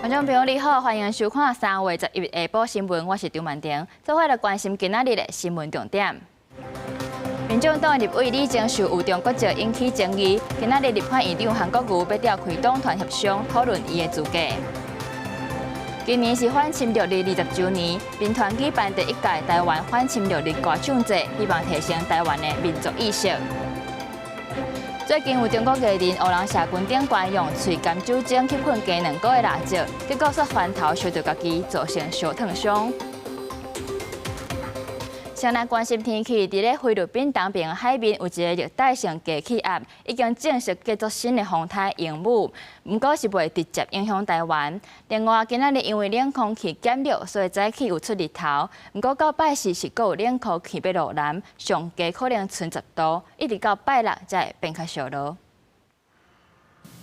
观众朋友你好，欢迎收看3月11日下晡新闻，我是张曼婷。做伙来关心今仔日的新闻重点。民众党立委李正秀有中国籍引起争议，今仔日立法院长韩国瑜要召开党团协商，讨论伊的资格。今年是反侵略日20周年，民团举办第1届台湾反侵略日歌唱节，希望提升台湾的民族意识。最近有中国艺人黑人社群顶悬用喙甘酒精去喷鸡2个月辣椒，结果煞翻头烧到家己，造成烧烫伤。先来关心天气，伫咧菲律宾东边海面有一个热带性低气压，已经正式结束新的风台迎雾，不过是袂直接影响台湾。另外，今仔日因为冷空气减弱，所以早起有出日头。不过到拜四是阁有冷空气要落南，上低可能剩10度，一直到拜六才会变较烧热。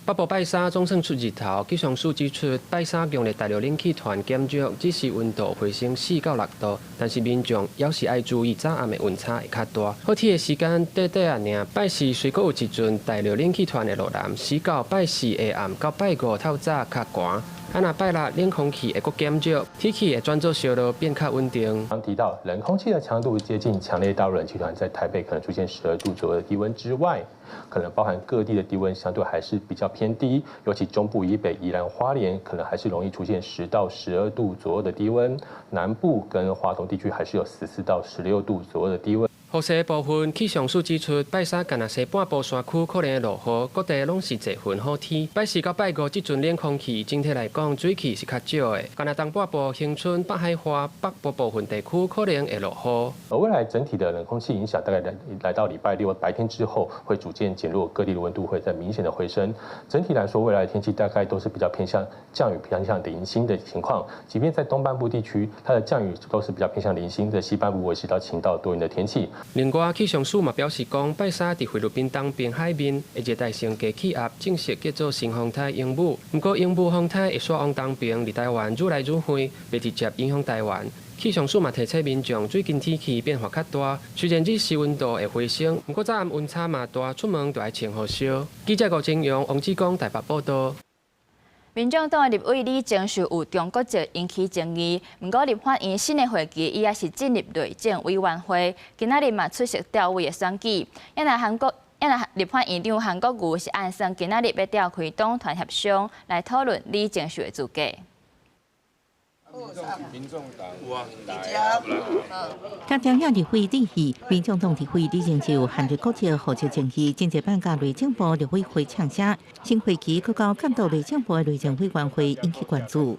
北部拜三总算出日头，气象署指出，拜三强烈大陆冷气团减弱，只是温度回升4到6度，但是民众还是爱注意早暗的温差会较大。好天的时间短短啊尔，拜四虽阁有一阵大陆冷气团的落南，时到拜四下暗到拜五透早较寒。若拜六冷空气会阁减弱，天气会转做烧热，变较稳定。刚提到冷空气的强度接近强烈大陆冷气团，在台北可能出现12度左右的低温之外，可能包含各地的低温相对还是比较偏低，尤其中部以北、宜兰花莲可能还是容易出现10到12度左右的低温，南部跟华东地区还是有14到16度左右的低温。雨势部分，气象署指出，拜三干那西半部山区可能会落雨，各地拢是侪云好天。拜四到拜五，这阵冷空气整体来讲水汽是较少的。干那东半部恒春、北海花、北部部分地区可能会落雨。而未来整体的冷空气影响，大概来到礼拜六白天之后，会逐渐减弱，各地的温度会再明显的回升。整体来说，未来的天气大概都是比较偏向降雨、偏向零星的情况。即便在东半部地区，它的降雨都是比较偏向零星的，西半部维持到晴到多云的天气。另外，气象署嘛表示讲，拜三伫菲律宾东边海面，热带性低气压正式结束新风台迎雾。不过，迎雾风台会刷往东边，离台湾愈来愈远，袂直接影响台湾。气象署嘛提醒民众，最近天气变化较大，虽然日时温度会回升，不过早暗温差嘛大，出门就要穿好烧。记者吴正阳、王志光台北报道。民众党的立委李正秀有中国籍引起争议，不过立法院新的会期伊也是进入内政委员会，今仔日嘛出席调委的选举。因为立法院长韩国瑜是按算今仔日要召开党团协商来讨论李正秀的资格。民众党有啊，甲中央立会理事，民众党立委李正秀含着国籍号召争议，经济办甲内政部立委会呛声，新会期搁到监督内政部的内政委员会引起关注。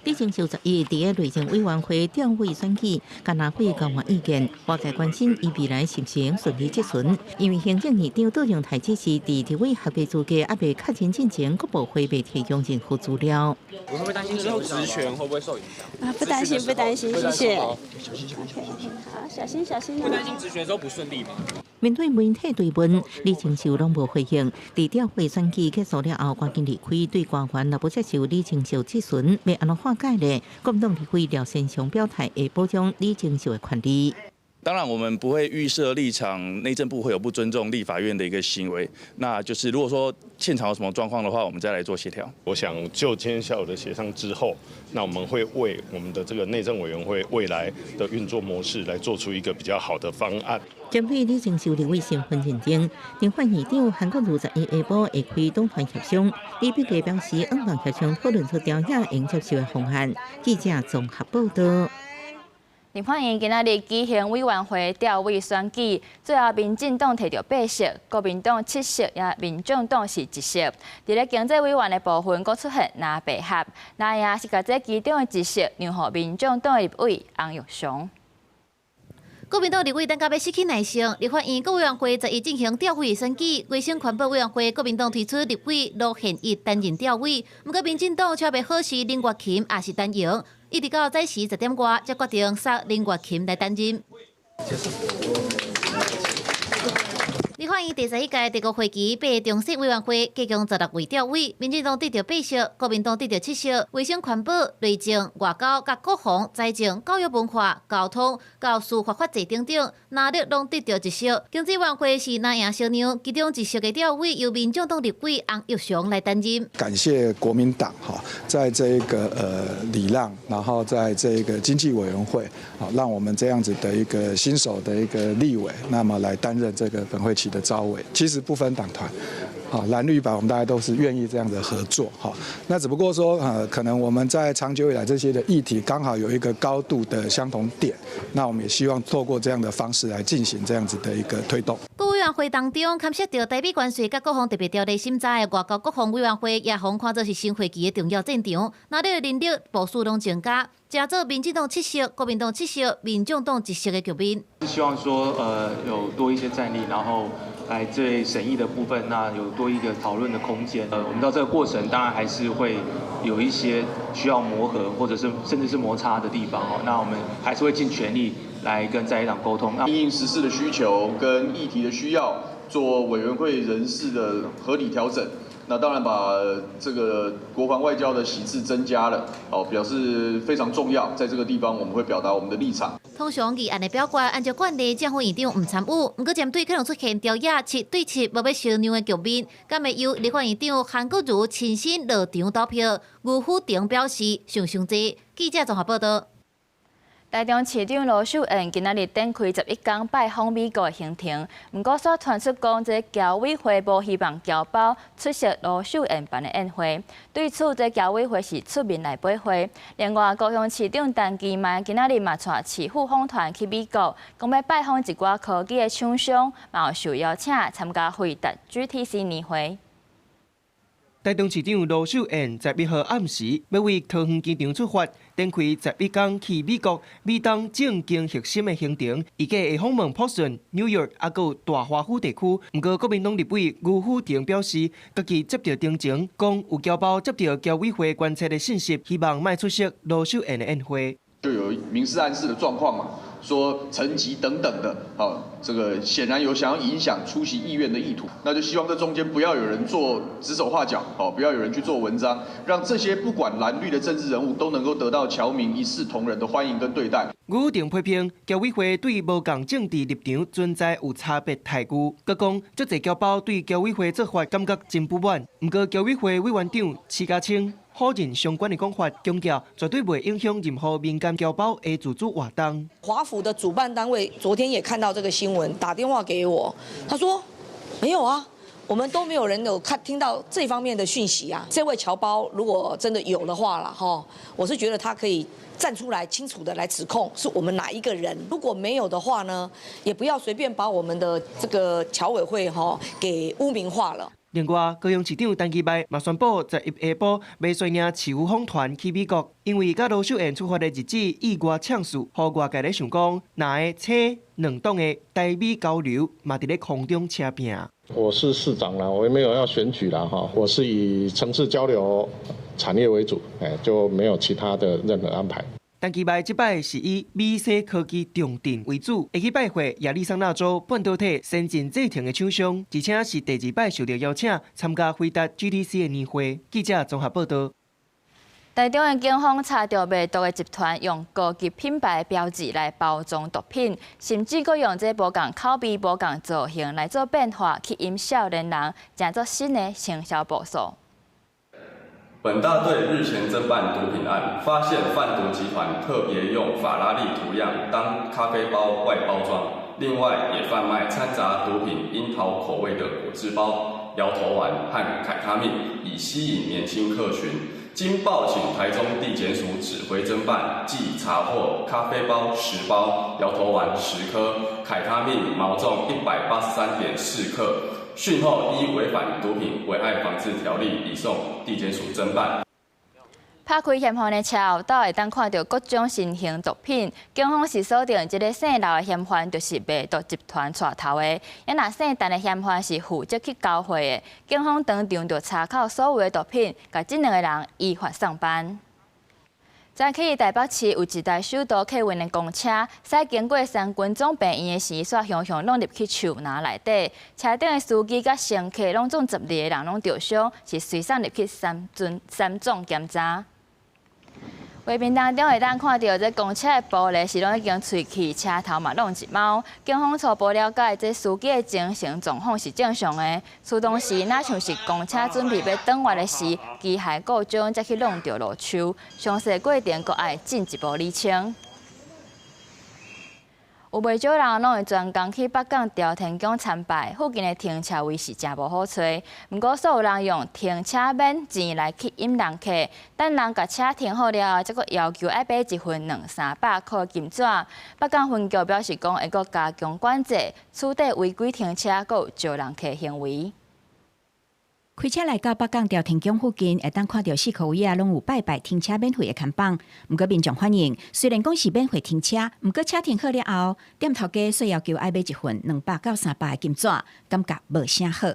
李正秀11日伫个内政委员会调委选举，甲大会交换意见，外界关心伊未来是不是顺利接顺，因为行政院长杜荣泰指示，伫立委合格资格还未确认之前，各部会未提供任何资料。我会不会担心之后职权会不会受影响？不担心，不担心，谢谢。好，小心，小心。会担心职权的时候不顺利吗？面对媒体追问，李正秀拢无回应。伫调会选举结束了后，赶紧离开，对官员若不接受李正秀质询，要安怎化解呢？国民党立委廖先雄表态，会保障李正秀的权利。当然，我们不会预设立场，内政部会有不尊重立法院的一个行为。那就是如果说现场有什么状况的话，我们再来做协调。我想就今天下午的协商之后，那我们会为我们的这个内政委员会未来的运作模式来做出一个比较好的方案。针对李正秀立委身份认定，立法院长韩国瑜21日下晡会开党团协商，李笔记表示，党团协商讨论出调整应接受的方案。记者综合报道。立法院今仔日举行委员会调委选举，最后民进党摕到8席，国民党7席，也民众党是1席。伫咧经济委员的部分，阁出现拿白合，那也是甲这其中的1席让予民众党的立委洪玉祥。国民党立委等到要失去耐性，立法院各委员会11进行调委选举，卫生环保委员会国民党推出立委罗宪义担任调委，不过民进党却未好视林月琴也是单赢，一直到早时10点外才决定杀林月琴来担任。立法院第11届第5会期被中式委员会加强16位调委，民进党得到8席，国民党得到7席。卫生环保、内政、外交、甲国防、财政、教育文化、交通、到司法法制等等，哪力拢得到1席。经济委员会是拿赢小娘，其中1席的调委由民众党立委洪玉祥来担任。感谢国民党在这个礼让，然后在这个经济委员会让我们这样子的一个新手的一个立委，那么来担任这个本会期的召委，其实不分党团，蓝绿白我们大家都是愿意这样的合作，那只不过说可能我们在长久以来这些的议题刚好有一个高度的相同点，那我们也希望透过这样的方式来进行这样子的一个推动。各委员会当中，牵涉到台美关系甲各方特别条例审查的外交国防委员会，也互看作是新会期的重要战场，哪里人力部署拢增加。加做民进党7席，国民党7席，民众党1席的局面。是希望说，有多一些战力，然后来对审议的部分，那有多一个讨论的空间。我们到这个过程，当然还是会有一些需要磨合，或者是甚至是摩擦的地方哦。那我们还是会尽全力来跟在野党沟通，因应时事的需求跟议题的需要，做委员会人事的合理调整。那当然把这个国防外交的席次增加了，表示非常重要。在这个地方，我们会表达我们的立场。通常议案的表决，按照惯例，政府院长唔参与，不过针对可能出现朝野7对7无要相让的局面，敢会由立法院长韩国瑜亲身落场投票？吴府长表示上济。记者综合报道。台中市长罗秀燕今仔日展开11天拜访美国的行程，不过所传出讲，这侨委会无希望侨胞出席罗秀燕办的宴会。对此，这侨委会是出面来驳回。另外，高雄市长陈其迈今仔日嘛带市府访团去美国，讲要拜访一寡科技的厂商，嘛有受邀请参加惠达 GTC 年会。台中市长罗秀燕在1号暗时要为桃园机场出发，展开11天去美国、美东政经核心的行程，预计会访问波士顿、纽约，还有大华府地区。不过，国民党立委吴府长表示，家己接到定情，讲有侨胞接到侨委会观察的信息，希望卖出席罗秀燕的宴会。就有明示暗示的状况嘛，说层级等等的，这个显然有想要影响出席意愿的意图，那就希望这中间不要有人做指手画脚，不要有人去做文章，让这些不管蓝绿的政治人物都能够得到侨民一视同仁的欢迎跟对待。吴定批评侨委会对无共政治立场存在有差别态度，佮讲足侪侨胞对侨委会做法感觉真不满。不过侨委会委员长施家清否认相关的讲法，强调绝对不会影响任何民间侨胞的自主活动。华府的主办单位昨天也看到这个新闻，打电话给我，他说没有啊，我们都没有人有听到这方面的讯息啊。这位侨胞如果真的有的话了我是觉得他可以站出来清楚的来指控是我们哪一个人。如果没有的话呢，也不要随便把我们的这个侨委会给污名化了。另外，高雄市长陈其迈嘛宣布11下晡要率领市府访团去美国，因为甲罗秀燕出发的日子意外抢数，互外界咧想讲，哪会扯两党的台美交流嘛伫咧空中车拼。我是市长啦，我也没有要选举啦我是以城市交流产业为主，就没有其他的任何安排。陈其迈这摆是以美西科技重镇为主，会去拜会亚利桑那州半导体先进制程的厂商，而且是第2摆受到邀请参加惠达 GTC 的年会。记者综合报道。台中的警方查到卖毒的集团用高级品牌标志来包装毒品，甚至佫用这无共口味、无共造型来做变化，吸引少年人，成做新的行销步数。本大队日前侦办毒品案，发现贩毒集团特别用法拉利图样当咖啡包外包装，另外也贩卖掺杂毒品樱桃口味的果汁包、摇头丸和凯他命，以吸引年轻客群。经报请台中地检署指挥侦办，即查获咖啡包10包、摇头丸10颗、凯他命毛重183.4克。讯后依违反毒品危害防治条例移送地检署侦办。拍开嫌犯的车后斗，会当看到各种新型毒品。警方是锁定一个姓刘的嫌犯，就是卖毒集团带头的；也若姓陈的嫌犯是负责去交货的。警方当场就查扣所有的毒品，甲这2个人依法送办。早起台北市有一台首都客运的公车，驶经过三军总病院的时，煞向落入去树林内底。车顶的司机甲乘客拢总12个人拢受伤，是随送入去三总检查。画面当中会当看到，这公车的玻璃是拢已经碎去，车头嘛弄一猫。警方初步了解，这司机的精神状况是正常的。出动时，哪像是公车准备要转弯的时，机械故障才去弄到路树。详细过程阁爱进一步厘清。有袂少人拢会专工去北港朝天宫参拜，附近的停车位是真无好找。毋过，所有人用停车免钱来吸引人客，等人甲车停好了后，则阁要求要买一份200-300块金纸。北港分局表示讲，会阁加强管制，处理违规停车，阁有招人客行为。开车来到北港朝天宫附近，会当看到4个位拢有拜停车免费的看板。毋过民众反映，虽然讲是免费停车，毋过车停好了后，店头家却要求爱买一份200-300的金纸，感觉无啥好。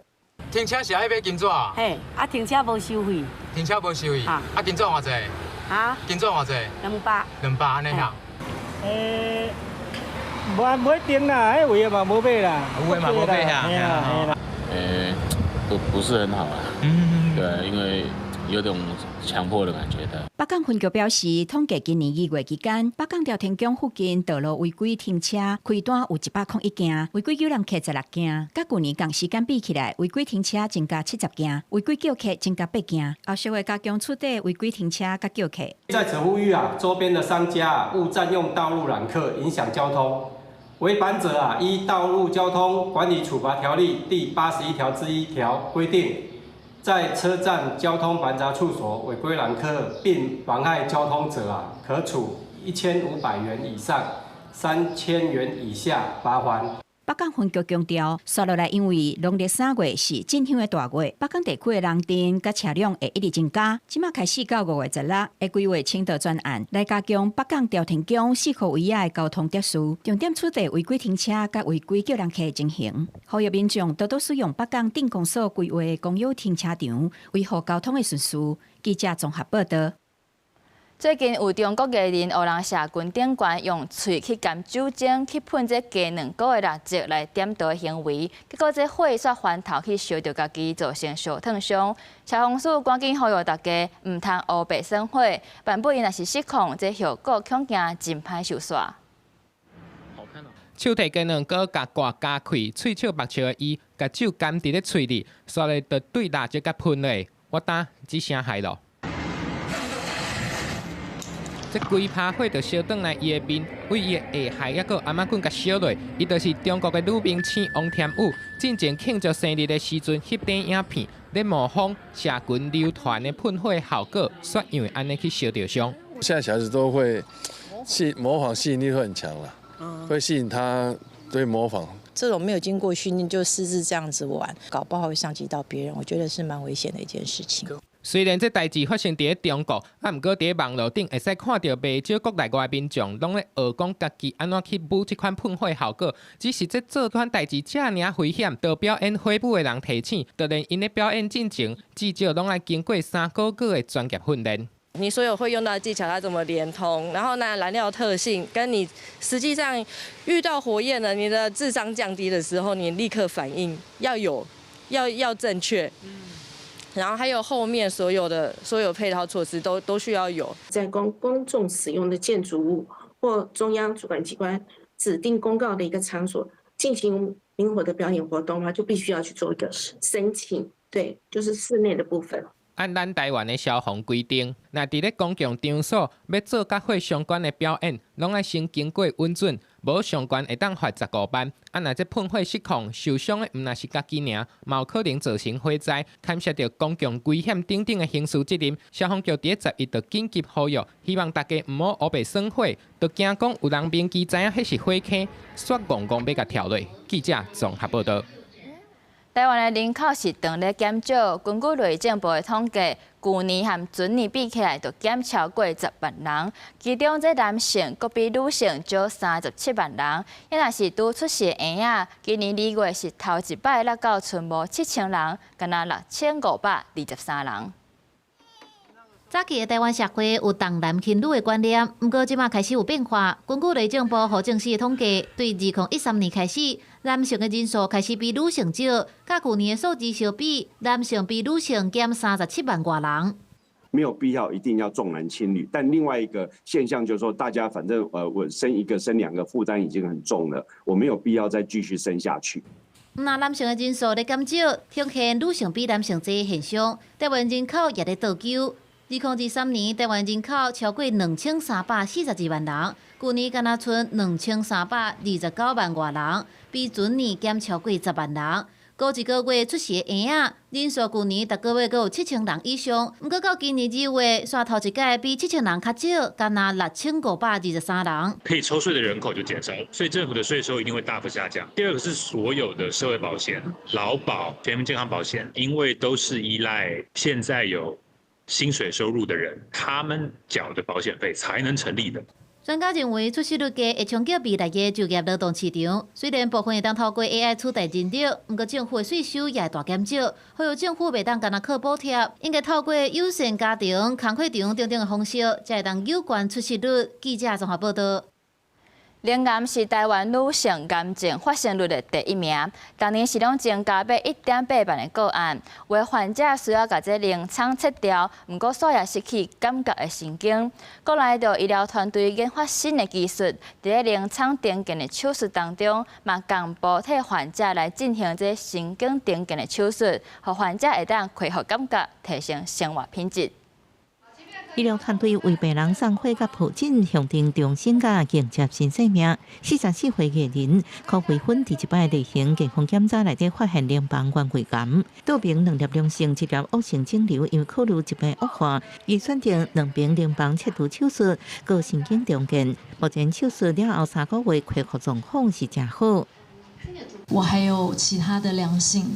停车是爱买金纸？嘿，停车无收费。停车无收费？金纸偌济？金纸偌济？200。200安尼呀？无一定啦，迄位嘛无买啦。有诶嘛无买呀？不是很好啊，对，因为有种强迫的感觉的。北港分局表示，统计今年2月期间，北港朝天宫附近道路违规停车开单有101件，违规叫人客16件，甲去年同时间比起来，违规停车增加70件，违规叫客增加8件。后续会加强处理违规停车甲叫客。在此呼吁周边的商家勿占用道路揽客，影响交通。违反者依《道路交通管理处罚条例》第81条之1条规定，在车站交通繁杂处所违规揽客并妨害交通者可处1500元以上3000元以下罚锾。北港分局强调，接落来因为农历3月是进香的大月，北港地区的人丁甲车辆会一直增加。即马开始到5月16日，会规划清道专案来加强北港朝天宫4个位的交通秩序，重点处理违规停车甲违规叫人客的情形，呼吁民众多多使用北港镇公所规划的公有停车场，维护交通的顺序。记者综合报道。最近有中国艺人学人社群顶悬用喙去含酒精去喷这鸡卵糕的蜡烛来点灯的行为，结果这火煞翻头去烧着家己，造成烧烫伤。消防署赶紧呼吁大家唔通乌白生火，万不因若是失控，这效果恐惊真歹受煞。手提鸡卵糕甲挂加开，喙笑目笑的伊，甲酒含伫咧喙里，煞咧就对蜡烛甲喷落，我打只声害咯。这规趴火就烧转来伊的面，为伊的下海还佫阿妈棍甲烧落，伊就是中国的女明星王天武。进前庆祝生日的时阵，翕短影片，咧模仿社群流传的喷火效果，煞因为安尼去烧着伤。现在小孩子都会模仿，吸引力会很强了，会吸引他对模仿。这种没有经过训练就私自这样子玩，搞不好会伤及到别人，我觉得是蛮危险的一件事情。虽然这代志发生伫中国，毋过伫网络顶会使看到袂少国内外民众拢咧学讲家己安怎去舞这款喷火效果。只是这做款代志遮尔危险，到表演火舞的人提醒，就连因咧表演进前，至少拢爱经过3个月的专业训练。你所有会用到的技巧，它怎么连通？然后呢，燃料特性跟你实际上遇到火焰了，你的智商降低的时候，你立刻反应要正确。然后还有后面所有配套措施都需要有。在公众使用的建筑物或中央主管机关指定公告的一个场所进行灵活的表演活动的话，就必须要去做一个申请。对，就是室内的部分。按咱台湾的消防规定，若伫咧公共场所要做甲火相关的表演，拢爱先经过允准，无相关会当罚15万。若这喷火失控，受伤的毋若是家己尔，嘛有可能造成火灾，牵涉到公共危险等等的刑事责任。消防局伫11就紧急呼吁，希望大家毋好乌白耍火，就惊讲有人明记知影迄是火坑，煞戆戆要甲跳落。记者综合报道。台湾的人口是长咧减少，根据内政部的统计，去年和前年比起来，就减超过10万人。其中，这男性阁比女性少37万人。也若是拄出世的婴仔，今年2月是头一摆落到剩无7000人，敢若6523人。早期的台湾社会有重男轻女的观念，不过即马开始有变化。根据内政部户政司的统计，对2013年开始，男性的人数开始比女性少，甲去年的数字相比，男性比女性减37万外人。没有必要一定要重男轻女，但另外一个现象就是说，大家反正我生一个生两个负担已经很重了，我没有必要再继续生下去。那男性的人数在减少，呈现女性比男性多的现象。台湾人口也在倒救。2023年，台湾人口超过2342万人，去年敢若剩2329万外人，比前年减超过10万人。过一个月出世的婴仔人数，去年逐个月阁有7000人以上，不过到今年2月，刷头一届比7000人较少，敢若6523人。可以抽税的人口就减少，所以政府的税收一定会大幅下降。第二个是所有的社会保险、劳保、全民健康保险，因为都是依赖现在有薪水收入的人，他们缴的保险费才能成立的。专家认为，出生率低会冲击未来的就业劳动市场。虽然部分会当透过 AI 取代人力，不过政府的税收也会大减少。还有政府袂当干那靠补贴，应该透过友善家庭、工课场等等的方式，才会当有关出生率。记者综合报道。灵癌是台湾女性癌症发生率的第1名，当年是拢增加到1.8万的个案。为患者需要把这灵肠切掉，不过所也失去感觉的神经。国内的医疗团队研发新的技术，在灵肠电击的手术当中，嘛共补替患者来进行这神经电击的手术，让患者会当恢复感觉，提升生活品质。医疗团队为病人送血甲普诊，象征重生甲迎接新生命。44岁艺人柯慧芬第一摆例行健康检查内底发现淋巴管胃癌，多名2粒良性1粒恶性肿瘤，因为考虑疾病恶化，已选定2名淋巴切除手术，个神经重建。目前手术了后3个月恢复状况是真好。我还有其他的良性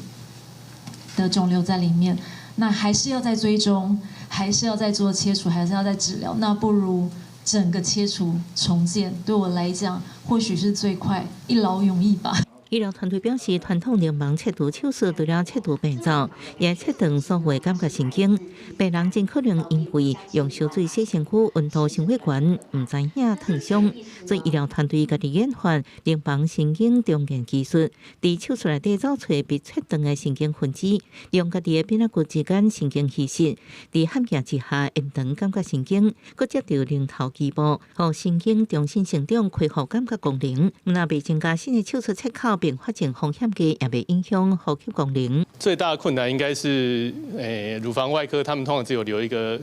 的肿瘤在里面，那还是要再追踪。还是要再做切除，还是要再治疗，那不如整个切除重建，对我来讲或许是最快，一劳永逸吧。医疗团队表示，传统淋巴切除手术除了切除病灶，也切断所谓感觉神经。病人真可能因为用烧水洗身躯，温度升血悬，唔知影烫伤。所以医疗团队家己研发淋巴神经重建技术，伫手术内底找出被切断的神经分子，用家己的鼻仔骨之间神经稀释，伫焊夹之下延长感觉神经，佮接到零头基部，让神经重新成长，恢复感觉功能。若未增加新的手术切口，并发展风险低，也未影响呼吸功能。最大的困难应该是，乳房外科他们通常只有留一个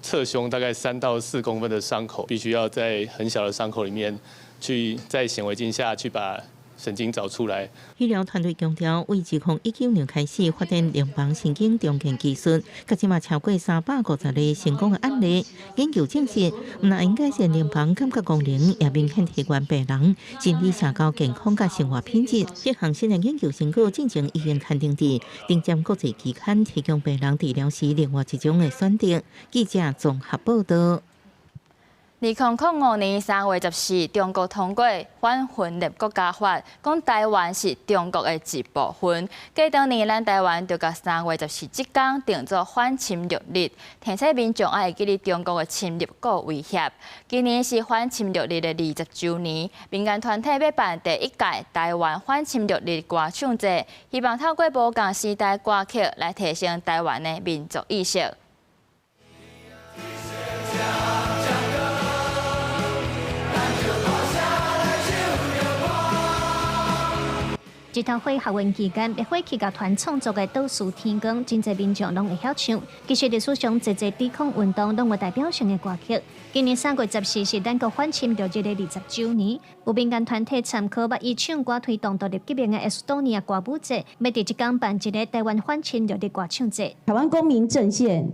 侧胸大概3到4公分的伤口，必须要在很小的伤口里面去在显微镜下去把神经找出来。医疗团队强调，为2019年开始发展淋巴神经重建技术，至今嘛超过350个成功的案例。研究证实，那应该是淋巴感觉功能也明显提高病人心理社交健康甲生活品质。这项新的研究成果进行医院刊登伫顶尖国际期刊，提供病人治疗时另外一种的选择。记者综合报道。2005年3月14日，中国通过《反分裂国家法》，讲台湾是中国的一部分。继当年，咱台湾就甲3月14日这天定做反侵略日，提醒民众爱会记哩中国的侵略和威胁。今年是反侵略日的20周年，民间团体要办第1届台湾反侵略日歌唱节，希望透过无共时代歌曲来提升台湾的民族意识。这套会校运期间，被火器甲团创作的《倒数天光》，真侪民众拢会晓唱。其实历史上侪抵抗运动拢有代表性的歌曲。今年3月14日是咱国反侵略日的20周年，有民间团体参考，把以唱歌推动独立革命的 Estonia 歌舞节，要伫即天办一个台湾反侵略的歌唱节。台湾公民阵线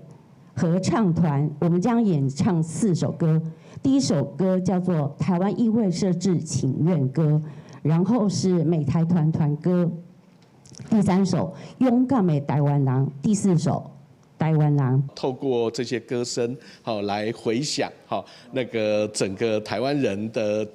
合唱团，我们将演唱4首歌。第一首歌叫做《台湾议会设置请愿歌》。然后是美台团团歌，第3首勇敢的台湾人，第4首台湾人。透过这些歌声，好来回想，好那个整个台湾人的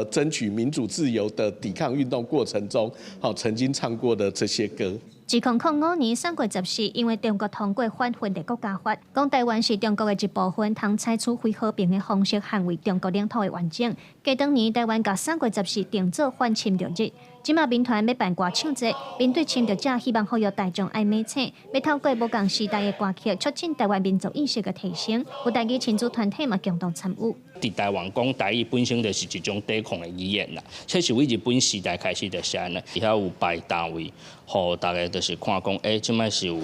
争取民主自由的抵抗运动过程中，好曾经唱过的这些歌。2005年3月14日，因为中国通过反分裂国家法，讲台湾是中国的一部分，通采取非和平的方式捍卫中国领土的完整。过当年，台湾甲3月14日定做反侵略日。即马民团要办歌唱节，面对侵略者，希望呼吁大众爱美青，要透过无共时代的歌曲，促进台湾民族意识的提升。有台语亲子团体嘛共同参与。伫台湾讲台语本身就是一种抵抗的语言啦，这是为日本时代开始就是安尼，遐有摆单位，互大家就是看讲，即摆是有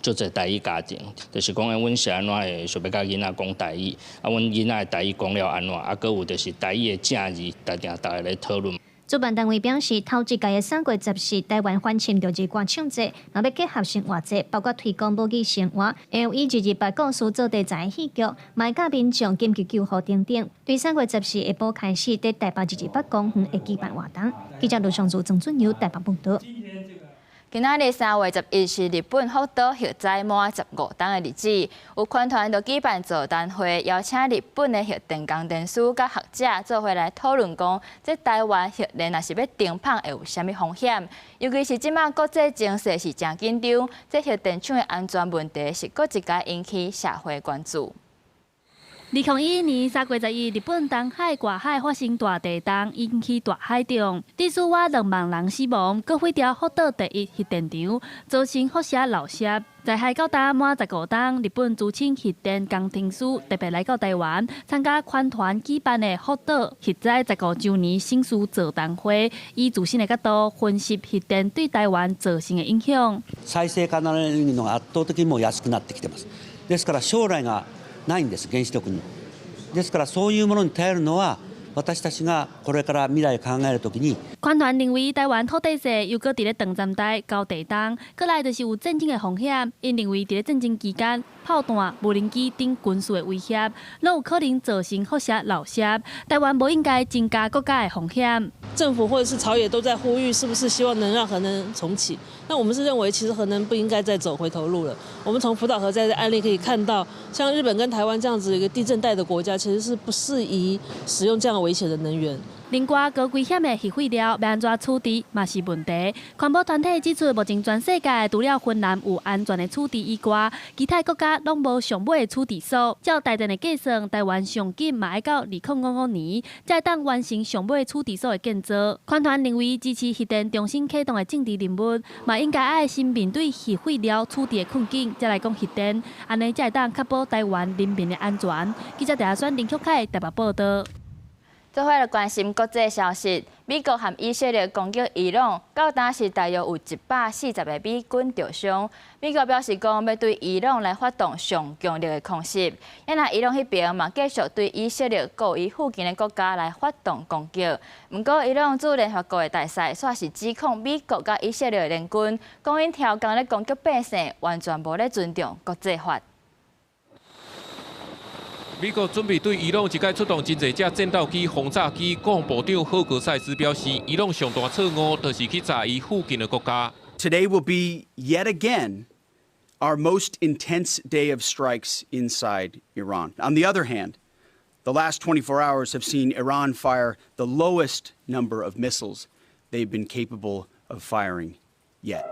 足侪台语家庭，就是讲，阮是安怎会想要甲囡仔讲台语，阮囡仔的台语讲了安怎，搁有就是台语的正字，大家来讨论。主办单位表示，头一届的3月14日台湾反侵略日歌唱节，若要结合生活节，包括推广母语生活，会有以日把故事做题材戏剧，卖甲民众紧急救护等等。对3月14日下晡开始，在台北日公园会举办活动。记者卢尚祖、曾俊尧台北报道。今仔日3月11日是日本福岛核灾满15天的日子，有团团就举办座谈会，邀请日本的核电工程师甲学者做伙来讨论讲，这台湾核电若是要停放会有啥物风险？尤其是即马国际情势是真紧张，这核电厂的安全问题是搁一家引起社会关注。2011年3月11日，日本东海外海发生大地震，引起大海中，致使2万人死亡，搁毁掉福岛第一核电厂，造成辐射漏泄。在海高达满15天，日本资深核电工程师特别来到台湾，参加款团举办的福岛核灾15周年盛事座談會，以自身的角度分析核電對台湾造成的影響。再生可能エネルギーの圧倒的にも安くなってきてます。ですから将来がないんです、原子力に。ですからそういうものに頼るのは私たちがこれから未来を考えるときに。款团认为台湾土地税又搁伫咧长站带交地震，搁来就是有战争的风险。因认为伫咧战争期间，炮弹、无人机等军事的威胁，拢有可能造成辐射漏泄。台湾不应该增加国家的风险。政府或者是朝野都在呼吁，是不是希望能让核能重启？那我们是认为，其实核能不应该再走回头路了。我们从福岛核灾的案例可以看到，像日本跟台湾这样子一个地震带的国家，其实是不适宜使用这样危险的能源。另外，高危险的核废料要安怎处理，嘛是问题。环保团体指出，目前全世界除了芬兰有安全的处理以外，其他国家拢无上尾的处理所。照台电的计算，台湾上紧嘛要到2055年，才当完成上尾处理所的建造。款团认为，支持核电重新启动的政治人物，嘛应该爱先面对核废料处理的困境，再来讲核电，安尼才会当确保台湾人民的安全。记者陈选林曲凯台北报道。做伙来关心国际消息，美国和以色列攻击伊朗，到当时大约有140个美军受伤。美国表示讲要对伊朗来发动上强烈的空袭，因那伊朗迄边嘛继续对以色列和伊附近的国家来发动攻击。不过，伊朗驻联合国的大使煞是指控美国甲以色列的联军，讲因挑工咧攻击百姓，完全无咧尊重国际法。美国准备对伊朗一概出动真侪架战斗机、轰炸机。国防部长霍格塞斯表示，伊朗上大错误就是去炸伊附近的国家。Today will be yet again our most intense day of strikes inside Iran. On the other hand, the last 24 hours have seen Iran fire the lowest number of missiles they've been capable of firing yet.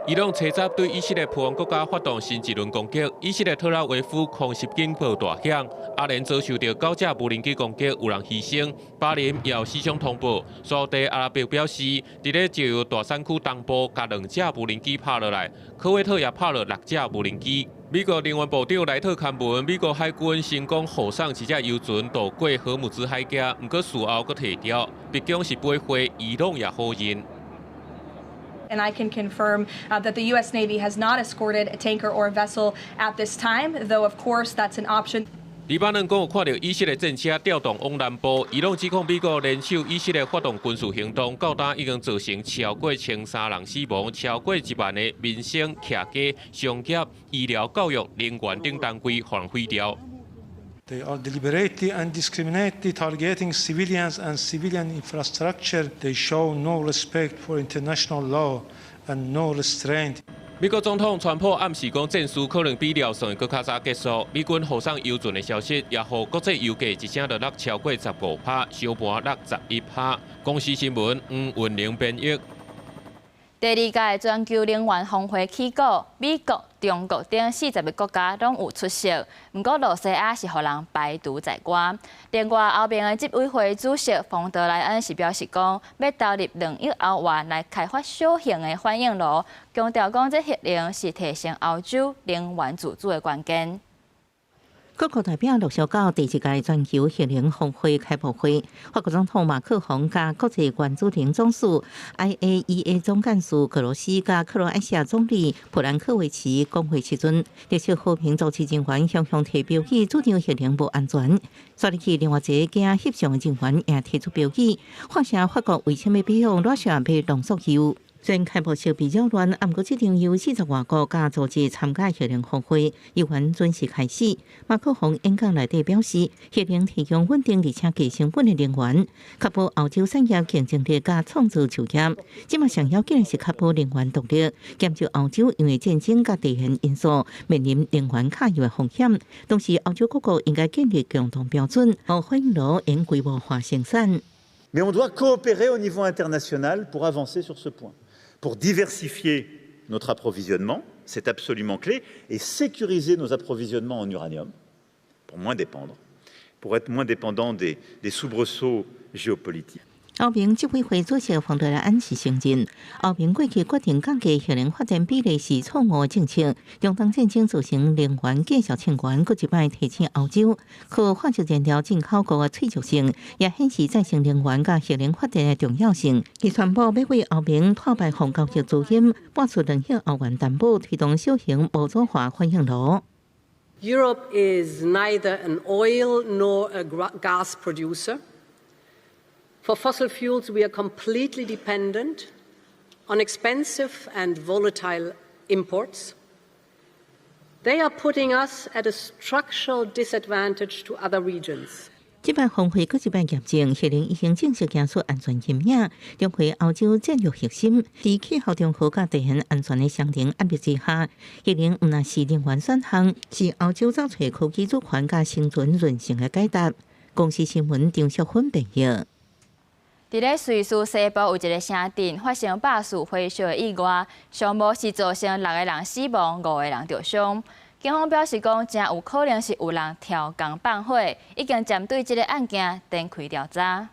伊朗车站对以色列破案国家发动新一轮攻击，以色列特拉维夫空袭警报大响，阿联遭受到9架无人机攻击，有人牺牲，巴林也有死伤通报。沙特阿拉伯表示，伫咧石油大山区东部，甲2架无人机拍落来，科威特也拍了6架无人机。美国能源部长莱特刊文，美国海军成功护送一架油船渡过荷姆兹海峡，不过事后佫退掉，毕竟是飞回伊朗也好认。And I can confirm that the U.S. Navy has not escorted a tanker or a vessel at this time, though of course that's an option. 黎巴嫩讲有看到以色列战车调动往南部，伊朗指控美国联手以色列发动军事行动，到今已经造成超过1300人死亡，超过1万个民生、客家、商业、医疗、教育、能源等单位互人毁掉。They are deliberately and discriminately targeting civilians and civilian infrastructure. They show no respect for international law and no restraint. 美国总统川普暗示讲，战事可能比料算更较早结束。美军护送油船的消息，也予国际油价一声就落超过15%，收盘落11%。公司新闻黄云玲编译。第二届全球能源峰会起稿，美国、中国等40个国家拢有出席，不过罗西亚是互人排除在外。另外，后边的执委会主席冯德莱恩是表示讲，要投入2亿欧元来开发小型的反应炉，强调讲这核能是提升欧洲能源自主的关键。各国代表陆续到第2届全球核能峰会开幕会，法国总统马克宏加国际原子能总署 IAEA 总干事格罗西加克罗埃西亚总理普兰科维奇讲话时阵，列席和平组织成员向提标语，主张核能不安全。所以去另外一个加翕相的成员也提出标语，发射法国为什么必用热水被浓缩铀？虽然开幕式比较乱，不过这场有40外国加组织参加核能峰会，依然准时开始。马克宏演讲内底表示，核能提供稳定而且低成本的能源，确保欧洲产业竞争力加创造就业。即马上要紧的是确保能源独立，减少欧洲因为战争加地缘因素面临能源卡油的风险。同时，欧洲各国应该建立共同标准，让反应炉用规模化生产。Mais on doit coopérer au niveau international pour avancer sur ce point. Pour diversifier notre approvisionnement, c'est absolument clé, et sécuriser nos approvisionnements en uranium, pour moins dépendre, pour être moins dépendant des soubresauts géopolitiques. 欧盟执委会主席冯德莱恩是承认，欧盟过去决定降低核能发展比例是错误的政策。中东战争造成能源价格情况，搁一摆提醒欧洲，可化石燃料进口国的脆弱性，也显示再生能源甲核能发展的重要性。伊宣布要为欧盟碳排放交易资金拨出2亿欧元担保，推动小型无组化反应炉。Europe is neither an oil nor a gas producer. For fossil fuels, we are completely dependent on expensive and volatile imports. They are putting us at a structural disadvantage to other regions. 这摆峰会搁一摆验证，核能已经正式行出安全阴影，重回欧洲战略核心。在气候中和甲地缘安全的相连压迫之下，核能毋但是能源选项，是欧洲找找科技主权甲生存韧性的解答。公司新闻张淑芬报道。伫咧瑞士西部有一个城镇发生爆树火烧的意外，伤亡是造成6个人死亡，5个人受伤。警方表示讲，真有可能是有人跳工放火，已经针对这个案件展开调查。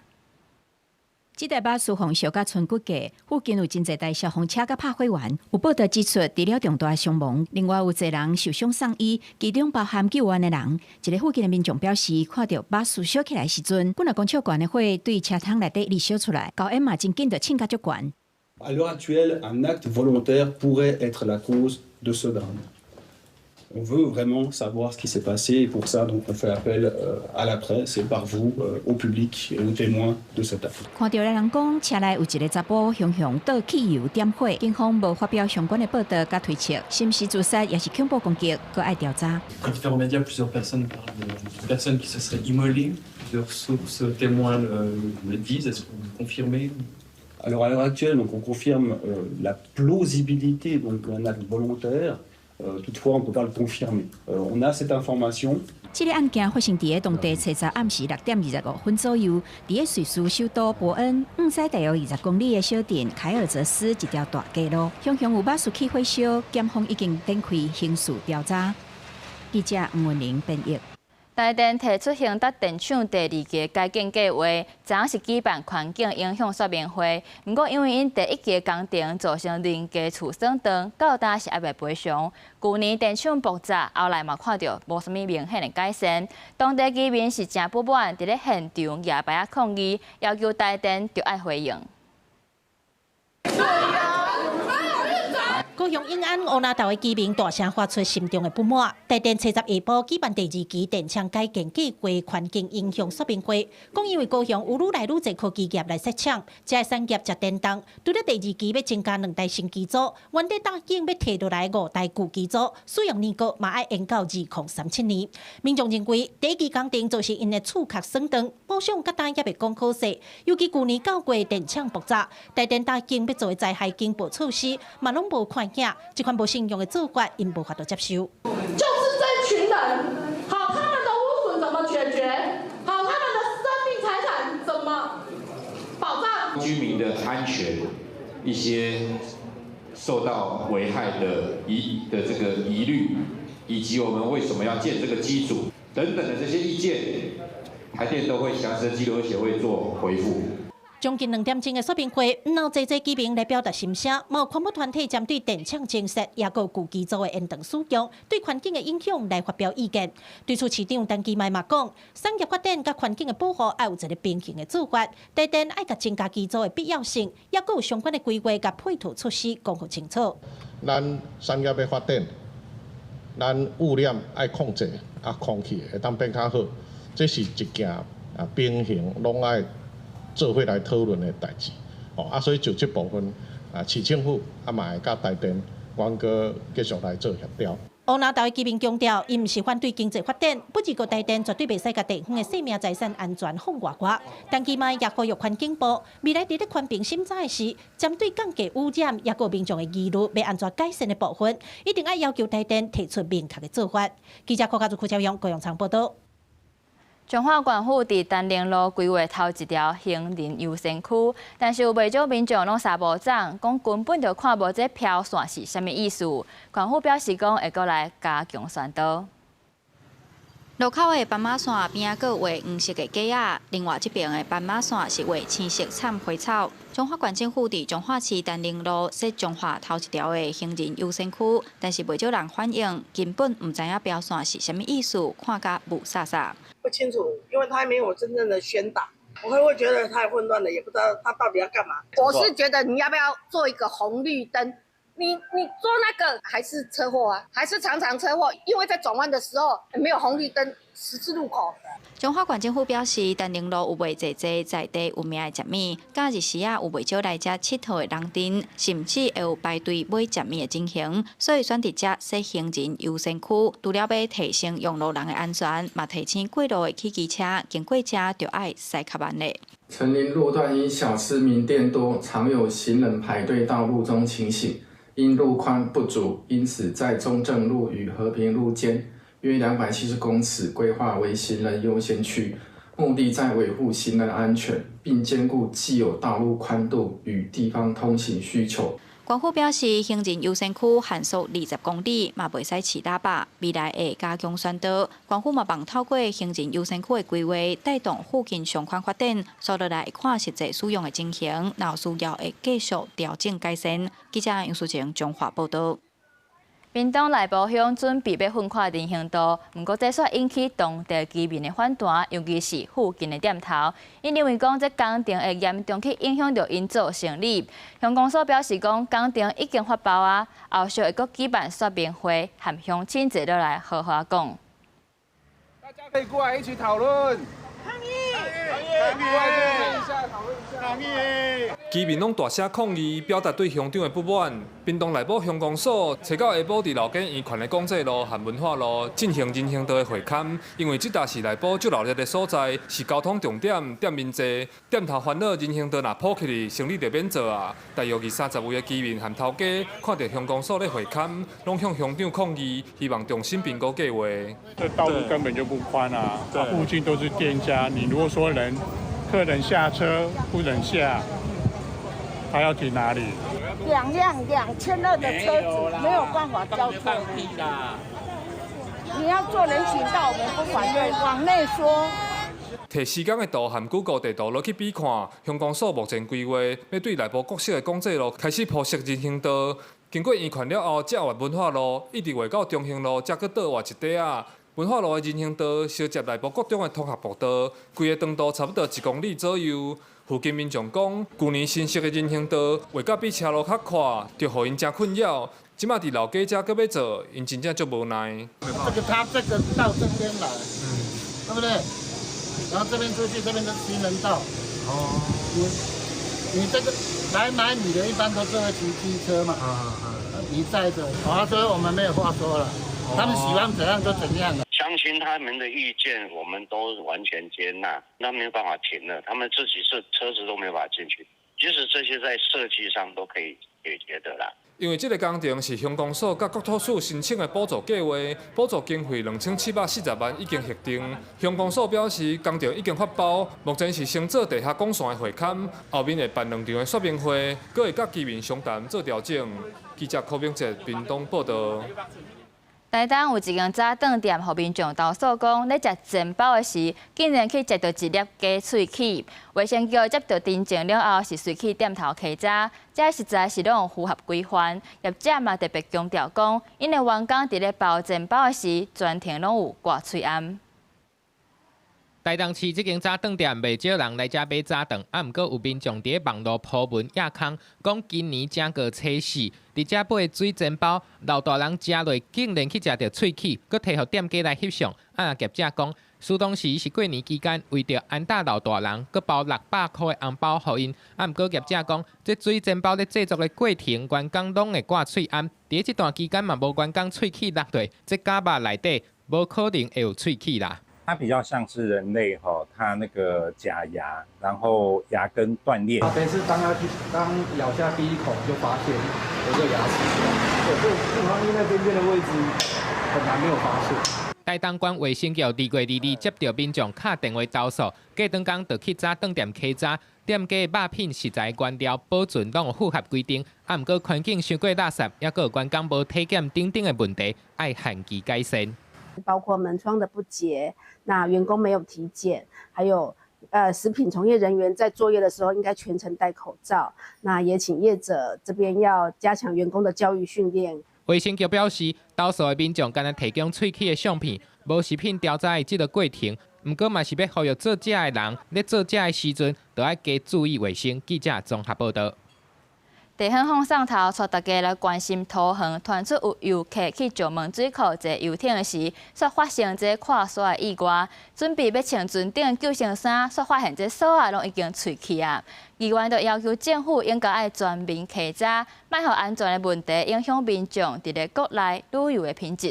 这台巴士红烧甲村骨架，附近有真侪台消防车甲拍火员。有报道指出，除了重大伤亡，另外有侪人受伤送医，其中包含救援的人。一个附近的民众表示，看到巴士烧起来时阵，本来讲笑悬的火对车窗内底一直烧出来，高烟嘛真紧就凊甲足悬。À l'heure actuelle, un acte volontaire pourrait être la cause de ce drame. On veut vraiment savoir ce qui s'est passé et pour ça, donc, on fait appel à la presse et par vous, au public et aux témoins de cette affaire. 看到的人讲，车内有一个查甫熊熊倒汽油点火，警方无发表相关的报道甲推测，是毋是自杀也是恐怖攻击，搁爱调查。Dans différents médias, plusieurs personnes parlent de personnes qui se seraient immolées. Plusieurs sources témoins le disent. Est-ce que vous confirmez? Alors à l'heure actuelle, donc, on confirme la plausibilité donc d'un acte volontaire. Toutefois, on ne peut pas le confirmer. On a cette information. 这个案件发生伫个当地初早暗时6点25分左右，伫个瑞士首都伯恩往西大约20公里的小镇凯尔泽斯一条大街路，向有巴士起火烧，检方已经展开刑事调查。记者吴文玲编译。台电提出兴达电厂第2期改建计划，昨昏是举办环境影响说明会。不过，因为因第1期工程造成邻居厝损长，到今是还未赔偿。去年电厂爆炸，后来嘛看到无什么明显的改善。当地居民是真不满，伫咧现场夜排抗议，要求台电就要回应。高雄永安乌那头的居民大声发出心中的不满。台电初10下晡举办第2期电厂改建计划环境影响说明会，讲因为高雄有愈来愈侪科技业来设厂，这个产业食电动，除了第2期要增加2台新机组，原地答应要摕落来5台旧机组，使用年限嘛要延到2037年。民众认为第1期工程造成因的厝壳损长，保障甲单也未讲可惜。尤其去年9月电厂爆炸，台电答应要做的灾害警报措施，嘛拢无看。这款无信用的做法，因无法度接受。就是这群人，好，他们的污损怎么解决？好，他们的生命财产怎么保障？居民的安全，一些受到危害的这个疑虑，以及我们为什么要建这个机组等等的这些意见，台电都会详细的交流协会做回复。将近2点钟的说明会，有济居民来表达心声，有环保团体针对电厂政策也有旧机组的延长使用对环境的影响来发表意见。对此，市长陈其迈嘛讲，产业发展甲环境的保护要有一个平衡的做法，台电爱甲增加机组的必要性，也佫有相关的规划甲配套措施讲好清楚。咱产业要发展，咱污染爱控制，空气会当变较好，这是一件平衡拢爱做伙来讨论的代志，所以就这部分市政府嘛会甲台电，阮阁继续来做协调。乌南投的居民强调，伊毋是反对经济发展，不只个台电绝对袂使甲地方的生命财产安全放外挂。但其迈也呼吁环境部，未来伫咧宽屏审查时，针对降低污染也有民众的疑虑，要安怎改善的部分，一定要要求台电提出明确的做法。记者柯家朱超阳高雄场报道。彰化县府伫丹陵路规划头一条行人优先区，但是有袂少民众拢沙无掌，讲根本就看无这标线是啥物意思。县府表示讲会过来加强宣导。路口的斑马线边仔佫画黄色的架仔，另外这边的斑马线是画青色掺花草。彰化县政府伫彰化市丹陵路设彰化头一条的行人优先区，但是袂少人反映根本唔知影标线是啥物意思，看甲雾煞煞。不清楚，因为他没有真正的宣导，我会觉得太混乱了，也不知道他到底要干嘛。我是觉得你要不要做一个红绿灯？你做那个还是车祸啊，还是常车祸，因为在转弯的时候没有红绿灯，十字路口。彰化县政府表示，丹陵路有袂济在地有名的食物，假日时有袂少来遮佚佗的人阵，甚至会有排队买食物的情形，所以选伫遮设行人优先区，除了要提升用路人的安全，嘛提醒过路的汽机车经过遮就要驶较慢的。成林路段因小吃名店多，常有行人排队到路中情形。因路宽不足，因此在中正路与和平路间约270公尺规划为行人优先区，目的在维护行人安全，并兼顾既有道路宽度与地方通行需求。县府表示，行人优先区限速20公里，嘛袂使饲喇叭。未来会加强宣导。县府嘛望透过行人优先区的规划，带动附近相关发展，所落来看实际使用的情形，若有需要会继续调整改善。记者杨淑晴彰化报道。屏东内埔乡准备要分跨人行道，不过这却引起当地居民的反弹，尤其是附近的店头，因认为讲这工程会严重去影响到因做生意。乡公所表示讲，工程已经发包啊，后续会阁举办说明会，和乡亲坐落来好好讲。大家可以过来一起讨论。抗议！抗议！居民拢大声抗议，表达对乡长的不满。屏东内埔乡公所找到下晡伫老街圆环的广济路和文化路进行人行道的会勘，因为这搭是内埔最闹热的所在，是交通重点，店面多，店头烦恼人行道若铺起去，生意就免做啊。大约30位的居民和头家看到乡公所咧会勘，拢向乡长抗议，希望重新评估计划。这道路根本就不宽啊，附近都是店家，你如果说客人下车不能下，他要停哪里？2辆2200的车子没有办法交通。你要做人行道，我们不反对，往内说。摕时间的图和 Google 地图落去比看，乡公所目前规划要对内埔各色的广济路开始铺设人行道，经过圆环了后，才换文化路，一直画到中兴路，才搁倒换一块啊。文化路的人行道相接内埔各中的通学步道，规个长度差不多1公里左右。附近民众讲，去年新设的人行道画到比车路较宽，就互因真困扰。即马伫老家遮搁要做，因真正足无奈。他这个到这边来，对不对？然后这边出去，这边的行人道。哦。你这个来买你的，一般都是会骑机车嘛。你载着，所以我们没有话说了。他们喜欢怎样就怎样了。乡亲他们的意见，我们都完全接纳，那没有办法停了，他们自己车子都没有办法进去，即使这些在设计上都可以解决的啦。因为这个工程是乡公所甲国土署申请的补助计划，补助经费2740万已经核定。乡公所表示，工程已经发包，目前是先做地下管线的会勘，后面会办2场的说明会，阁会甲居民商谈做调整。记者柯炳哲屏东报道。台东有一间早顿店，互民众投诉讲，咧食煎包的时，竟然去食到一粒鸡喙齿。卫生局接到订正了后，是随去店头稽查，这实在是拢符合规范。业者嘛特别强调讲，因为员工伫咧包煎包的时，全程拢有挂喙罨。台东市这间早顿店袂少人来遮买早顿，毋过有民众伫咧网络铺文亚空，讲今年整个初四，伫遮买水煎包，老大人食落竟然去食着喙齿，佮摕互店家来翕相。业者讲，苏当时是过年期间，为着安搭老大人，佮包600块的红包互因。毋过业者讲，这水煎包咧制作的过程，员工拢会挂喙罨，伫这段期间嘛无员工喙齿落落，这假肉内底无可能会有喙齿啦。它比较像是人类它那个假牙，然后牙根断裂。等于是刚咬下第一口就发现有这个牙齿，对，正常因为那边的位置很难没有发现。台东县卫生局2月2日接到民众敲电话投诉，过顿工就去早顿店稽查，店家的肉品食材原料保存拢有符合规定，毋过环境伤过垃圾，也有员工无体检等等的问题，爱限期改善。包括门窗的不洁，那员工没有体检，还有食品从业人员在作业的时候应该全程戴口罩。那也请业者这边要加强员工的教育训练。卫生局表示，投诉的民众敢若提供喙齿的相片，无食品调查的这个过程。毋过嘛是要呼吁做食的人，咧做食的时阵，都要加注意卫生。记者综合报道。地方风送头，带大家来关心桃园传出有游客去石门水库坐游艇的时，却发生这跨沙的意外，准备要穿船顶救生衫，却发现这锁啊拢已经碎去啊。议员就要求政府应该爱全面稽查，莫互安全的问题影响民众伫咧国内旅游的品质。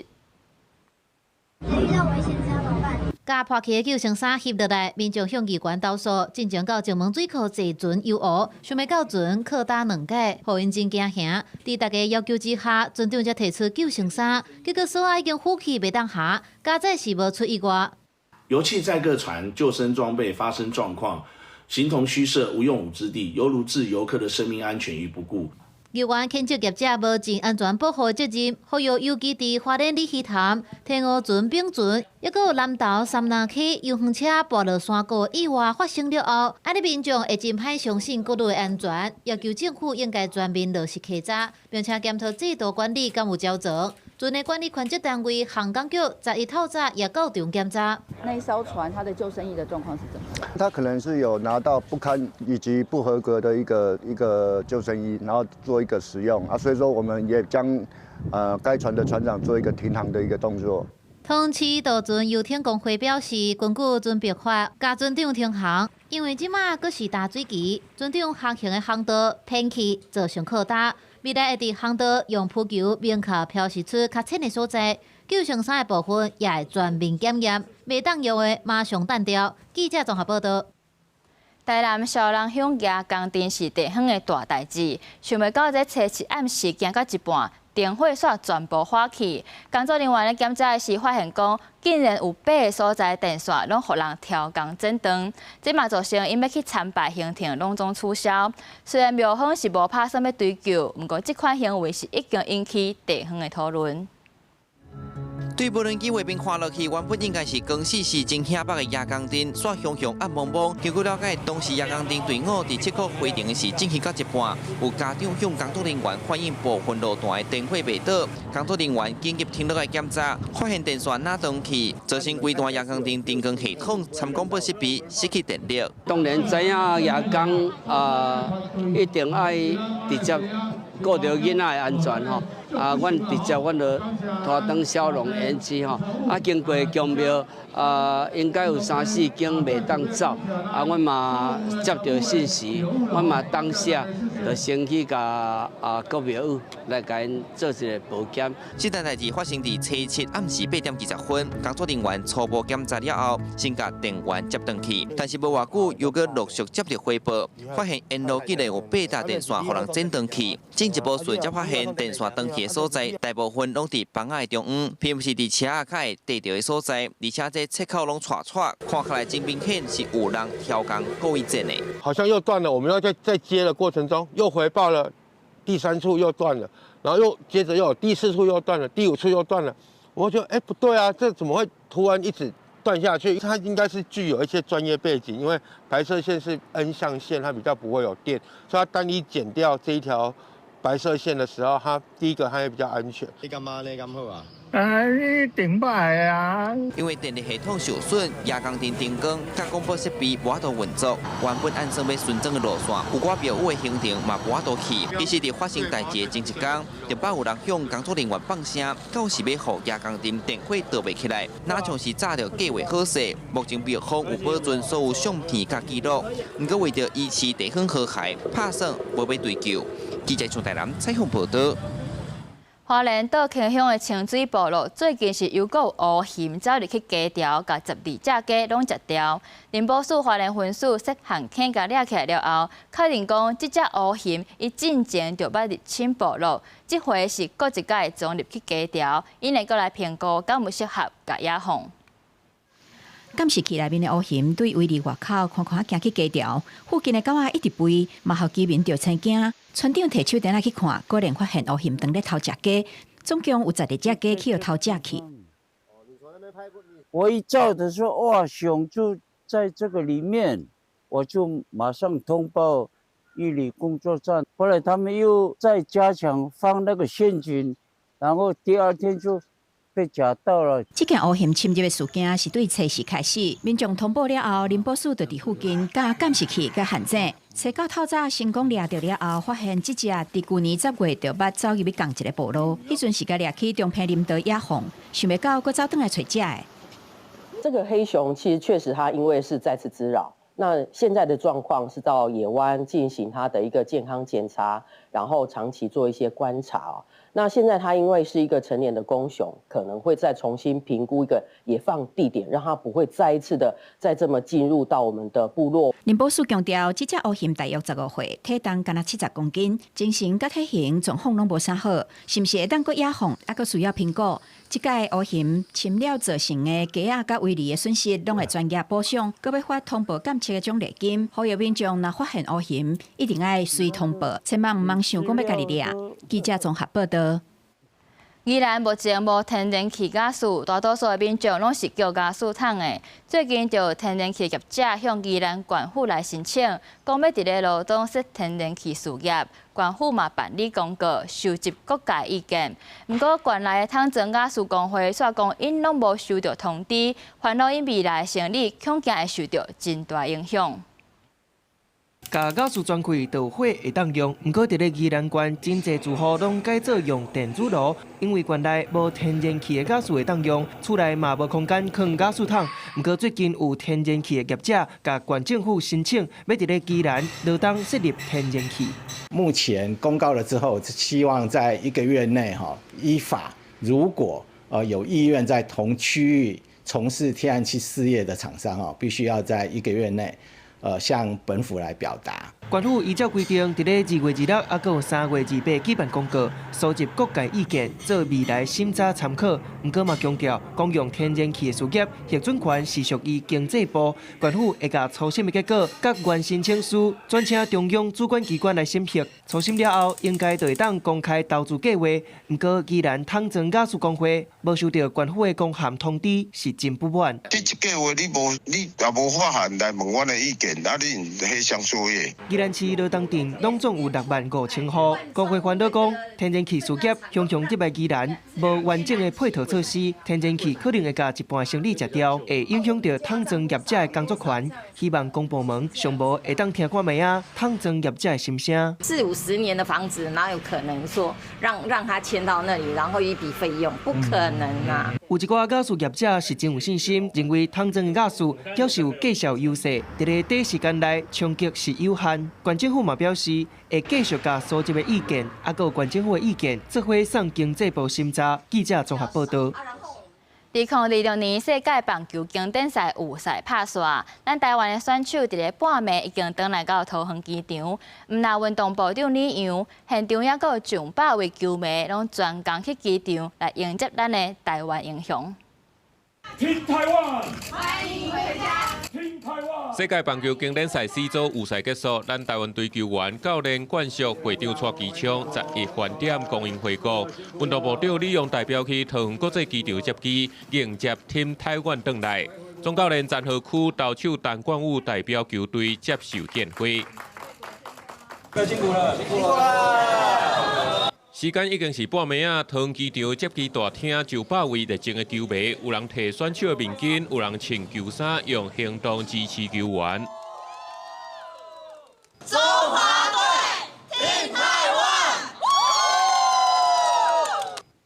遇到危险时要怎么办？甲破去的救生衫翕落来，民众向议员投诉，进前到石门水库坐船游湖，想要到船靠打2届，互因真惊吓。伫大家要求之下，船长才提出救生衫，结果锁已经浮起袂当下，加载是无出意外。油气载客船救生装备发生状况，形同虚设、无用武之地，犹如置游客的生命安全于不顾。议员谴责业者无尽安全保护的责任，呼吁尤其伫花莲里溪潭、天鹅船、丙船，抑阁有南投三南溪游园车跋落山谷意外发生了后，安尼民众会真歹相信各类安全，要求政府应该全面落实稽查，并且检讨制度管理敢有焦责。船的管理权责单位航港局11透早也到场检查。那一艘船它的救生衣的状况是怎么样？它可能是有拿到不堪以及不合格的一个救生衣，然后做一个使用啊，所以说我们也将该船的船长做一个停航的一个动作。通市渡船游艇工会表示，根据船舶法，甲船长停航，因为即马阁是大水期，船长航行的航道天气造成靠打。未来会伫航道用浮球明确标示出较浅的所在，救生衫的部分也会全面检验，袂当用的马上断掉。记者综合报道。台南小人响牙工电是地方的大代志，想袂到这初7暗时行到一半，电火煞全部火起。工作人员咧检查时发现讲，竟然有8个所在电线拢互人挑工剪断，这嘛造成因要去参拜行程拢总取消。虽然庙方是无拍算要追究，不过这款行为是已经引起地方的讨论。对无人机画面看落去，原本应该是光4时正下北的夜光灯，煞熊熊暗蒙蒙。经过了解，当时夜光灯队伍伫7号回程时进行到一半，有家长向工作人员反映部分路段的电火未倒，工作人员紧急停落来检查，发现电线拉断去，造成规段夜光灯灯光系统参广播设备失去电力。当然知影夜光一定要直接顾到囡仔的安全吼。阮直接阮就拖登小龙园区吼，经过宫庙，应该有3-4间袂当走，阮嘛接到信息，阮嘛当下就先去甲国庙务来甲因做一个保检。这件代志发生伫初7暗时8点20分，工作人员初步检查了后，先甲电源接转去，但是无偌久又搁陆续接到汇报，发现沿路竟然有8搭电线互人剪断去。进一步随才发现电线断去的所在，大部分拢伫房仔中央，并不是伫车仔卡地着的所在，而且这切口拢串串，看起来真明显是有人挑工故意剪的。好像又断了，我们要在接的过程中又回报了第3处又断了，然后又接着又有第4处又断了，第5处又断了。我觉得不对啊，这怎么会突然一直断下去？它应该是具有一些专业背景，因为白色线是 N 象线，它比较不会有电，所以它单一剪掉这一条白色线的时候，它第一个它也比较安全。你感觉你咁好啊？一定歹啊！因为电力系统受损，夜间电灯光甲广播设备无法度运作，原本按算要顺转的路线，有寡庙宇的行程嘛无法度去。其实伫发生代志的前一天，就捌有人向工作人员放声，到是要互夜间电电火倒袂起来，哪像是早着计划好势。目前庙方有保存所有相片甲记录，不过为着维持地方和谐，拍算无要追究。记者从台南采访报道。花莲岛溪乡的清水部落最近是又有乌熊走入去鸡条，甲12只鸡拢食掉。林保署花莲分署设项坑甲抓起来了后，确认讲这只乌熊伊进前就捌入侵部落，这回是搁一届撞入去鸡条，因来搁来评估敢有适合甲野放。监视器内面的乌熊对围篱外口看看行去鸡条，附近的狗仔一直吠，嘛互居民着生惊。村长摕手电来去看，果然发现乌熊当咧偷食鸡，总共有12只鸡去偷食去。我一照的说，哇，熊就在这个里面，我就马上通报玉里工作站。后来他们又再加强放那个陷阱，然后第2天就被夹到了。这件乌熊侵入的事件是对初4开始，民众通报了后，林保署就伫附近加监视器甲限制。找到透早成功抓到了后，发现这只伫去年10月就捌走入去共一个部落，迄阵是甲抓去中平林道野放，想袂到佫走倒来找食的。这个黑熊其实确实它因为是再次滋扰，那现在的状况是到野湾进行它的一个健康检查，然后长期做一些观察哦。那现在它因为是一个成年的公熊，可能会再重新评估一个野放地点，让它不会再一次的再这么进入到我们的部落。林保署强调，这只乌熊大约15岁，体重敢若70公斤，精神甲体型状况拢无啥好，是毋是会当佫野放，还佫需要评估。这届乌熊侵了造成的鸡仔甲围篱的损失，拢会专业补偿，佫要发通报监测的奖励金。呼吁民众若发现乌熊，一定要随通报，千万毋通想讲要家己抓。记者综合报道。宜兰目前无天然气加数，大多数的民众拢是叫加数桶的。最近就有天然气业者向宜兰县府来申请，讲要伫咧罗东设天然气事业。县府嘛办理公告，收集各界意见。不过县内的汤庄加数工会说讲，因拢无收到通知，烦恼因未来生理恐惊会受到真大影响。甲雅士专柜导火会当用，不过伫咧宜兰县真侪住户拢改做用电子炉，因为县内无天然气的雅士会当用，厝内嘛无空间放雅士桶。不过最近有天然气的业者甲县政府申请，要伫咧宜兰罗东设立天然气。目前公告了之后，希望在1个月内依法，如果有意愿在同区域从事天然气事业的厂商必须要在1个月内。向本府来表达。县府依照规定，伫咧2月26，还有3月28举办公告，收集各界意见，做未来审查参考。不过嘛强调，公用天然气的事业核准权是属于经济部，县府会甲初审的结果，甲原申请书转请中央主管机关来审核。初审了后，应该就会当公开投资计划。不过，宜兰汤庄雅士工会无收到县府的公函通知，是真不满。这计划你也无发函来问我的意见，你黑箱作业。兰市罗东镇拢总有65000户。工会烦恼讲，天然气事业雄雄入来宜兰，无完整的配套措施，天然气可能会甲一半生理食掉，会影响到桶装业者的工作权。希望公部门上无会当听看卖啊，桶装业者的心声。40、50年的房子，哪有可能说让他迁到那里，然后一笔费用，不可能啊！有一寡雅士业者是真有信心，认为桶装的雅士要是有绩效优势，在个短时间内冲击是有限。县政府嘛表示，会继续甲所接的意见，还有县政府的意见，做伙送经济部审查。记者综合报道。2026年世界棒球经典赛有赛拍煞，咱台湾的选手伫个半暝已经返来到桃园机场。毋但运动部长李阳，现场也有上百位球迷，拢专工去机场来迎接咱的台湾英雄。听台湾，欢迎回家。听台湾。世界棒球经典赛4组预赛结束，咱台湾队球员、教练、冠宿、会长带机枪11饭店供应回国。运动部长利用代表去桃园国际机场接机，迎接 Team 台湾返来。总教练詹和区投手陈冠宇代表球队接受见会。辛苦了，辛苦了。时间已经是半暝啊！桃园机场接机大厅900位热情的球迷，有人摕选手的面巾，有人穿球衫，用行动支持球员。中华队，挺台湾！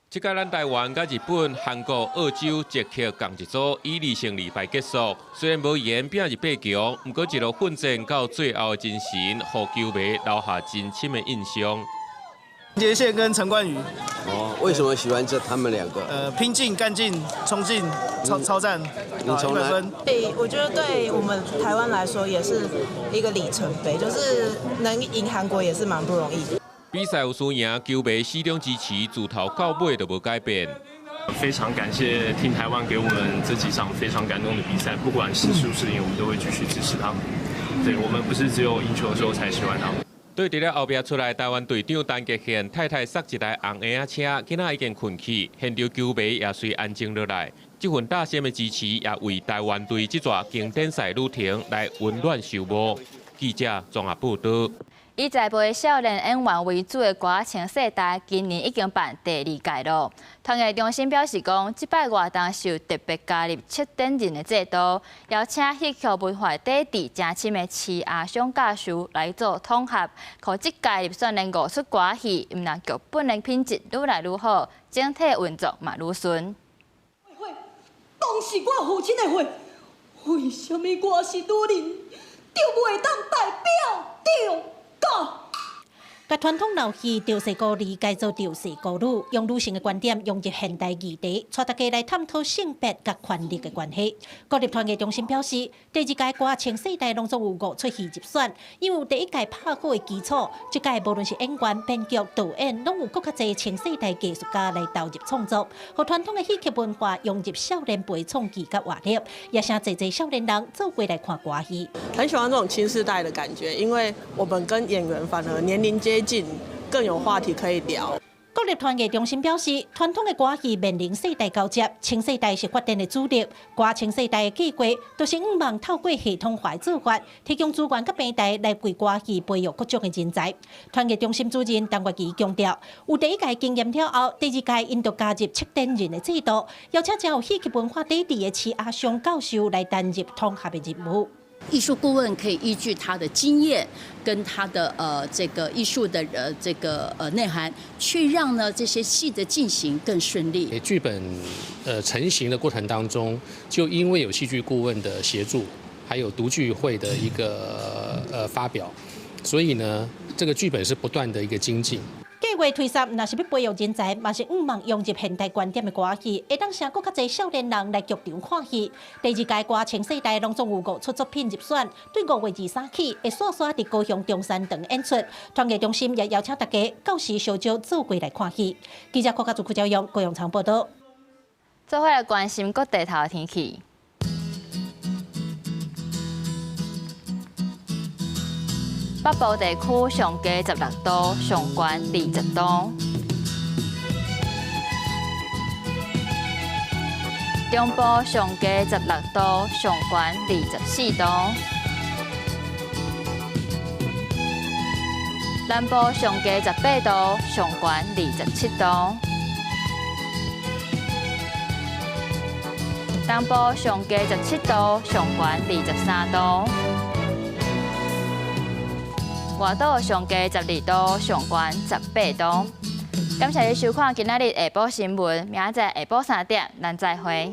这届咱台湾甲日本、韩国、澳洲、捷克共一组，以2胜2败结束。虽然无言拼入8强，不过一路奋战到最后的精神，互球迷留下真深的印象。杰宪跟陈冠宇。为什么喜欢他们两个？拼劲、干劲、冲劲、超赞，100分。我觉得对我们台湾来说也是一个里程碑，就是能赢韩国也是蛮不容易的。比赛有输赢，球迷始终支持，自头到尾都无改变。非常感谢Team台湾给我们这几场非常感动的比赛，不管是输是赢，我们都会继续支持他们。对我们不是只有赢球的时候才喜欢他们。对伫咧后壁出来，台湾队长陈杰宪太太塞一台红婴仔车，囡仔已经困去，现场球迷也随安静落来。这份大声的支持，也为台湾队这座经典赛旅程来温暖收幕。记者综合报道。以在陪少年演员为主的歌仔青世代，今年已经办第2届了。团队中心表示讲，这摆活动是有特别加入7点人的制度，邀请戏曲文化底子正深的市阿兄教师来做统合，让这届入选的艺术歌仔戏，毋但剧本的品质愈来愈好，整体运作嘛愈顺。当是我父亲的会，为什么我是女人，就袂当代表着？甲传统老戏调戏歌女改造调戏歌女，用女性的观点融入现代议题，带大家来探讨性别甲权力的关系。国立团艺中心表示，第2届歌青世代拢总有5出戏入选，因为有第1届拍好的基础，这届无论是演员、编剧、导演，拢有更较侪青世代艺术家来投入创作，和传统的戏剧文化融入少年陪创技甲活力，也请侪少年人走过来看歌戏。很喜欢这种新世代的感觉，因为我们跟演员反而年龄接近，更有话题可以聊。国立团艺中心表示，传统的歌戏面临世代交接，青世代是发展的主力。歌青世代的计划，就是希望透过系统化做法，提供资源甲平台来为歌戏培育各种的人才。团艺中心主任陈月琪强调，有第1届经验了后，第2届因就加入7点人的制度，邀请真有戏剧文化底子的市阿雄教授来担任统合的任务。艺术顾问可以依据他的经验跟他的这个艺术的内涵，去让呢这些戏的进行更顺利。剧本成型的过程当中，就因为有戏剧顾问的协助，还有读剧会的一个发表，所以呢这个剧本是不断的一个精进。计划推展，若是要培育人才，嘛是望融入现代观点的歌戏，会当让更较侪少年人来剧场看戏。第2届歌青世代拢总有5出作品入选，对5月23起会刷刷伫高雄中山等演出。团艺中心也邀请大家到时小招做过来看戏。记者国家主区教用高永昌报道。做伙来关心各地头的天气。北部地区上低16度，上悬20度；中部上低16度，上悬24度；南部上低18度，上悬27度。东部上低17度，上悬23度。外岛上低12度，上悬18度。感谢你收看今仔日下晡新闻，明仔载下晡3点，咱再会。